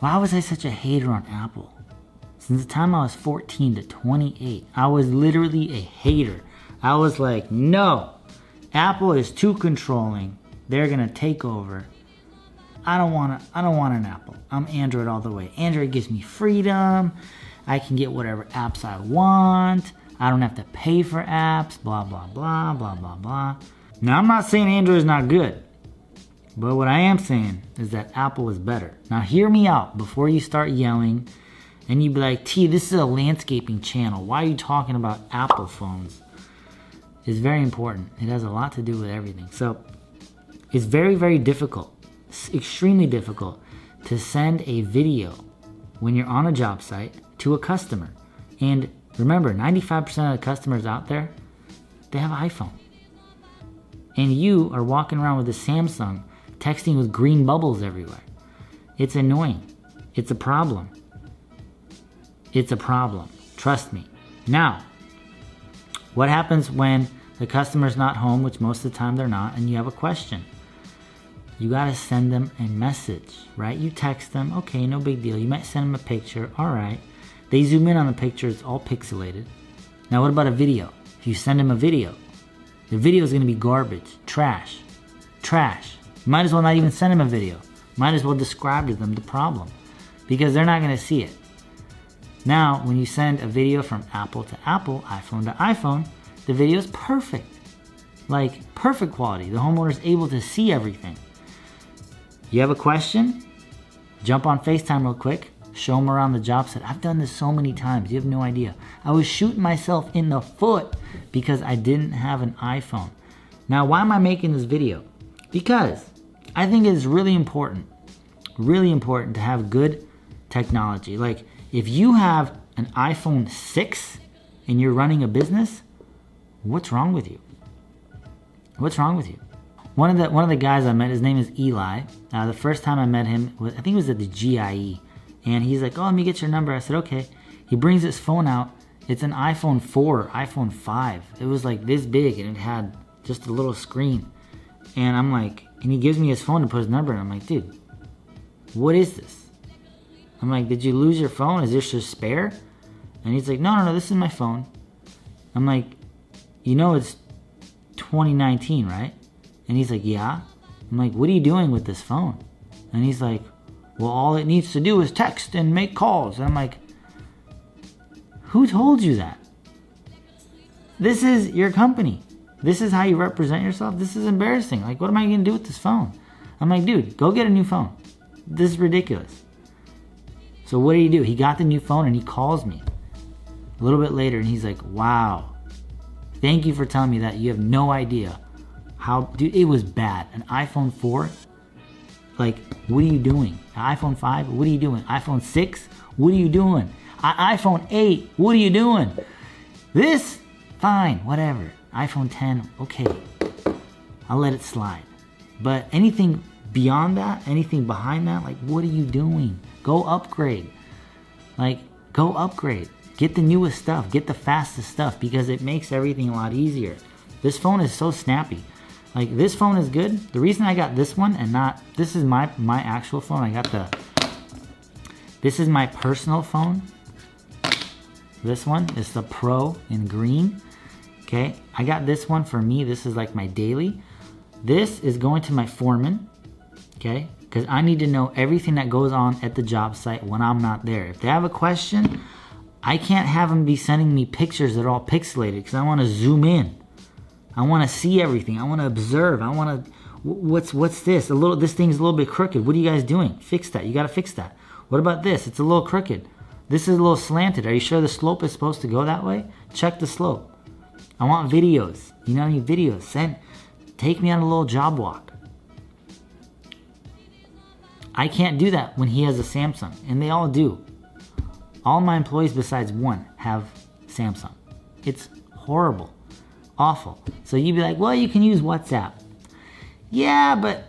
Why was I such a hater on Apple? Since the time I was 14 to 28, I was literally a hater. I was like, no, Apple is too controlling. They're gonna take over. I don't want an Apple. I'm Android all the way. Android gives me freedom. I can get whatever apps I want. I don't have to pay for apps, blah, blah, blah, blah, blah, blah. Now, I'm not saying Android is not good, but what I am saying is that Apple is better. Now, hear me out before you start yelling and you be like, T, this is a landscaping channel. Why are you talking about Apple phones? It's very important. It has a lot to do with everything. So, it's very, very difficult. It's extremely difficult to send a video when you're on a job site to a customer. And remember, 95% of the customers out there, they have an iPhone. And you are walking around with a Samsung texting with green bubbles everywhere. It's annoying. It's a problem. It's a problem. Trust me. Now, what happens when the customer's not home, which most of the time they're not, and you have a question? You gotta send them a message, right? You text them, okay, no big deal. You might send them a picture, all right. They zoom in on the picture, it's all pixelated. Now what about a video? If you send them a video, the video is gonna be garbage, trash. You might as well not even send them a video. Might as well describe to them the problem because they're not gonna see it. Now, when you send a video from Apple to Apple, iPhone to iPhone, the video is perfect. Like perfect quality. The homeowner is able to see everything. You have a question? Jump on FaceTime real quick. Show them around the job site. I've done this so many times. You have no idea. I was shooting myself in the foot because I didn't have an iPhone. Now, why am I making this video? Because I think it's really important to have good technology. Like if you have an iPhone 6 and you're running a business, what's wrong with you? What's wrong with you? One of the guys I met, his name is Eli. The first time I met him, I think it was at the GIE. And he's like, oh, let me get your number. I said, okay. He brings his phone out. It's an iPhone 4, iPhone 5. It was like this big and it had just a little screen. And I'm like, and he gives me his phone to put his number in. I'm like, dude, what is this? I'm like, did you lose your phone? Is this your spare? And he's like, no, this is my phone. I'm like, you know it's 2019, right? And he's like, yeah. I'm like, what are you doing with this phone? And he's like, well, all it needs to do is text and make calls. And I'm like, who told you that? This is your company. This is how you represent yourself. This is embarrassing. Like, what am I going to do with this phone? I'm like, dude, go get a new phone. This is ridiculous. So what did he do? He got the new phone and he calls me a little bit later and he's like, wow, thank you for telling me that. You have no idea how, dude, it was bad. An iPhone 4, like, what are you doing? An iPhone 5, what are you doing? iPhone 6, what are you doing? iPhone 8, what are you doing? This, fine, whatever. iPhone 10, okay, I'll let it slide. But anything beyond that, anything behind that, like, what are you doing? Go upgrade. Like, go upgrade. Get the newest stuff. Get the fastest stuff because it makes everything a lot easier. This phone is so snappy. Like, this phone is good. The reason I got this one and not, this is my actual phone. I got this is my personal phone. This one is the Pro in green. Okay, I got this one for me. This is like my daily. This is going to my foreman, okay? Because I need to know everything that goes on at the job site when I'm not there. If they have a question, I can't have them be sending me pictures that are all pixelated because I want to zoom in. I want to see everything. I want to observe. I want to, what's this? This thing's a little bit crooked. What are you guys doing? Fix that. You got to fix that. What about this? It's a little crooked. This is a little slanted. Are you sure the slope is supposed to go that way? Check the slope. I want videos. You know what I mean? Videos. Take me on a little job walk. I can't do that when he has a Samsung, and they all do. All my employees besides one have Samsung. It's horrible. Awful. So you'd be like, well, you can use WhatsApp. Yeah, but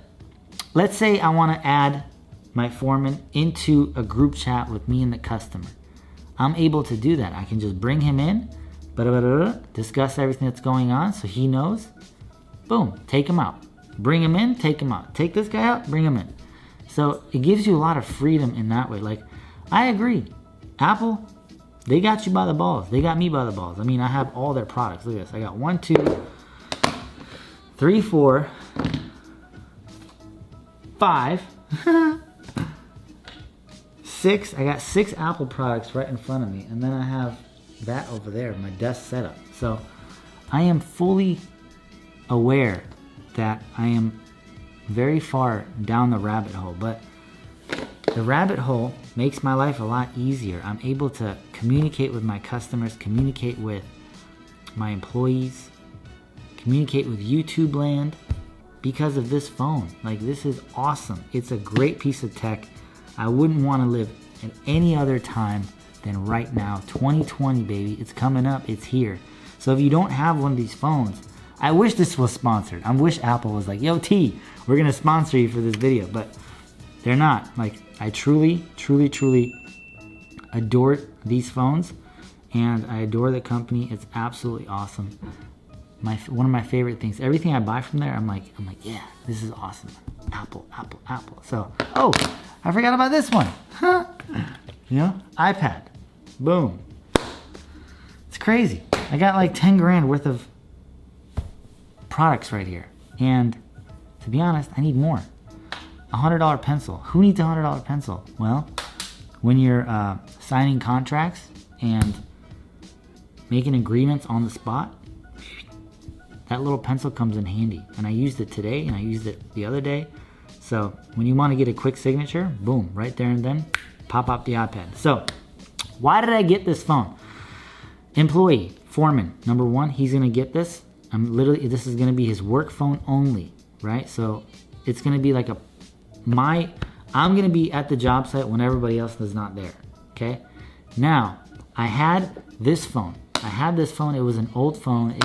let's say I want to add my foreman into a group chat with me and the customer. I'm able to do that. I can just bring him in, discuss everything that's going on so he knows. Boom, take him out. Bring him in, take him out. Take this guy out, bring him in. So it gives you a lot of freedom in that way. Like, I agree. Apple, they got you by the balls. They got me by the balls. I mean, I have all their products. Look at this. I got 1, 2, 3, 4, 5, 6. I got 6 Apple products right in front of me. And then I have that over there, my desk setup. So I am fully aware that I am very far down the rabbit hole, but the rabbit hole makes my life a lot easier. I'm able to communicate with my customers, communicate with my employees, communicate with YouTube land because of this phone. Like, this is awesome. It's a great piece of tech. I wouldn't want to live in any other time than right now. 2020, baby. It's coming up. It's here. So if you don't have one of these phones, I wish this was sponsored. I wish Apple was like, yo, T, we're going to sponsor you for this video. But they're not. Like, I truly, truly, truly adore these phones. And I adore the company. It's absolutely awesome. One of my favorite things. Everything I buy from there, I'm like, yeah, this is awesome. Apple, Apple, Apple. So, oh, I forgot about this one. Huh? You know, iPad. Boom. It's crazy. I got like 10 grand worth of products right here. And to be honest, I need more. $100 pencil. Who needs a $100 pencil? Well, when you're signing contracts and making agreements on the spot, that little pencil comes in handy. And I used it today and I used it the other day. So when you want to get a quick signature, boom, right there and then, pop up the iPad. So why did I get this phone? Employee, foreman, number one, he's going to get this. This is going to be his work phone only, right? So it's going to be like I'm going to be at the job site when everybody else is not there, okay? Now, I had this phone. It was an old phone.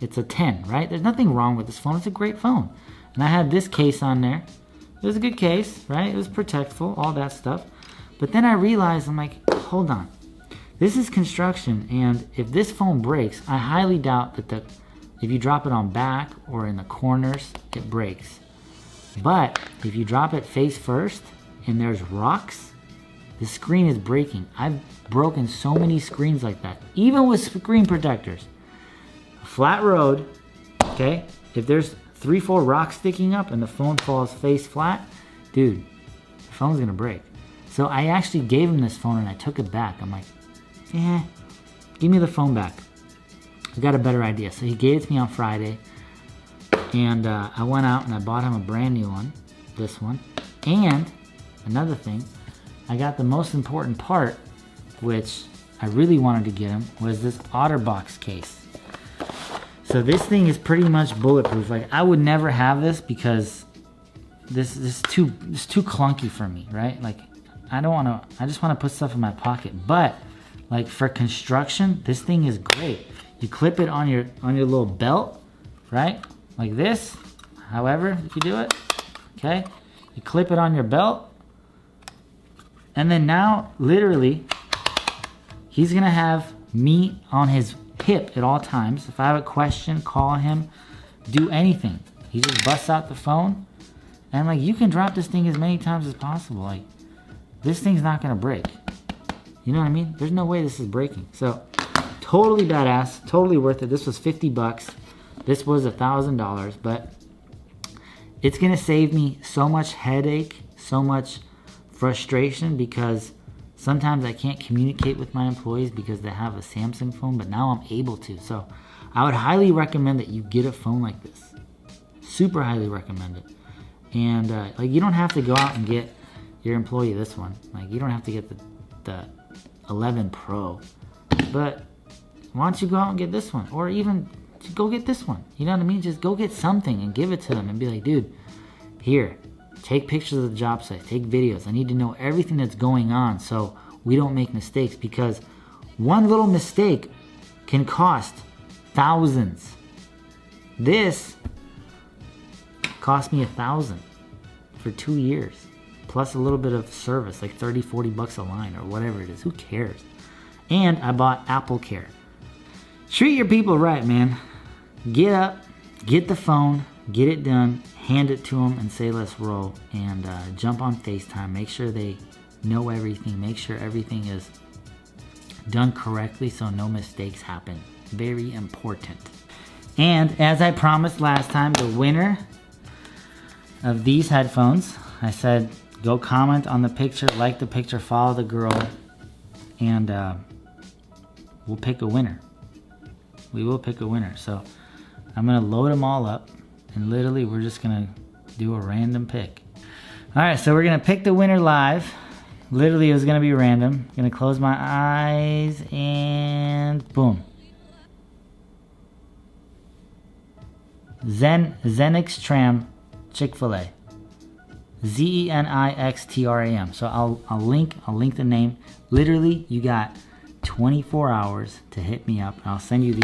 It's a 10, right? There's nothing wrong with this phone. It's a great phone. And I had this case on there. It was a good case, right? It was protectful, all that stuff. But then I realized, I'm like, hold on. This is construction, and if this phone breaks, I highly doubt that if you drop it on back or in the corners, it breaks. But if you drop it face first and there's rocks, the screen is breaking. I've broken so many screens like that, even with screen protectors. A flat road, okay? If there's 3, 4 rocks sticking up and the phone falls face flat, dude, the phone's gonna break. So I actually gave him this phone and I took it back. I'm like, yeah, give me the phone back. I got a better idea. So he gave it to me on Friday. And I went out and I bought him a brand new one, this one. And another thing, I got the most important part, which I really wanted to get him, was this OtterBox case. So this thing is pretty much bulletproof. Like, I would never have this because this is too clunky for me, right? Like, I just want to put stuff in my pocket. But like, for construction, this thing is great. You clip it on your little belt, right? Like this, however you do it, okay? You clip it on your belt, and then now, literally, he's gonna have me on his hip at all times. If I have a question, call him, do anything. He just busts out the phone, and like, you can drop this thing as many times as possible. Like, this thing's not gonna break. You know what I mean? There's no way this is breaking. So, totally badass, totally worth it. This was 50 bucks. This was $1,000, but it's gonna save me so much headache, so much frustration, because sometimes I can't communicate with my employees because they have a Samsung phone, but now I'm able to. So I would highly recommend that you get a phone like this. Super highly recommend it. And like, you don't have to go out and get your employee this one. Like, you don't have to get the 11 Pro, but why don't you go out and get this one, or even go get this one? You know what I mean? Just go get something and give it to them and be like, dude, here, take pictures of the job site, take videos. I need to know everything that's going on so we don't make mistakes, because one little mistake can cost thousands. This cost me $1,000 for 2 years, plus a little bit of service, like 30, 40 bucks a line or whatever it is. Who cares? And I bought Apple Care. Treat your people right, man. Get up, get the phone, get it done, hand it to them and say let's roll, and jump on FaceTime. Make sure they know everything. Make sure everything is done correctly so no mistakes happen. Very important. And as I promised last time, the winner of these headphones, I said go comment on the picture, like the picture, follow the girl, and we'll pick a winner. We will pick a winner. So I'm gonna load them all up, and literally we're just gonna do a random pick. All right, so we're gonna pick the winner live. Literally, it was gonna be random. Gonna close my eyes and boom. Zenix Tram, Chick-fil-A. Zenixtram. So I'll link the name. Literally, you got 24 hours to hit me up. I'll send you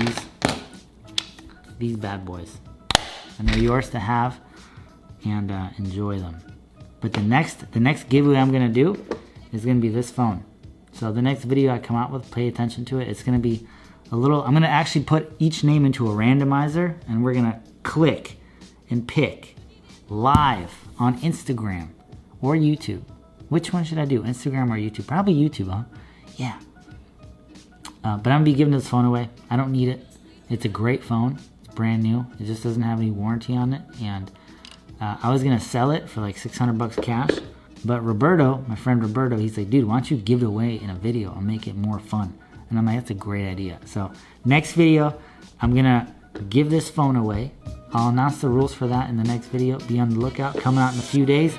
these bad boys, and they're yours to have, and enjoy them. But the next giveaway I'm gonna do is gonna be this phone. So the next video I come out with, pay attention to it. It's gonna be a little. I'm gonna actually put each name into a randomizer, and we're gonna click and pick live on Instagram or YouTube. Which one should I do? Instagram or YouTube? Probably YouTube, huh? Yeah. But I'm gonna be giving this phone away. I don't need it. It's a great phone. It's brand new. It just doesn't have any warranty on it. And I was gonna sell it for like 600 bucks cash. But Roberto, my friend Roberto, he's like, dude, why don't you give it away in a video and make it more fun? And I'm like, that's a great idea. So next video, I'm gonna give this phone away. I'll announce the rules for that in the next video. Be on the lookout, coming out in a few days.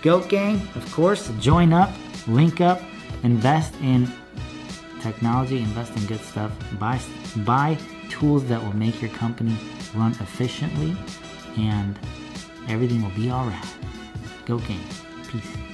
Goat Gang, of course, join up, link up, invest in technology, invest in good stuff. Buy tools that will make your company run efficiently, and everything will be all right. Goat Gang, peace.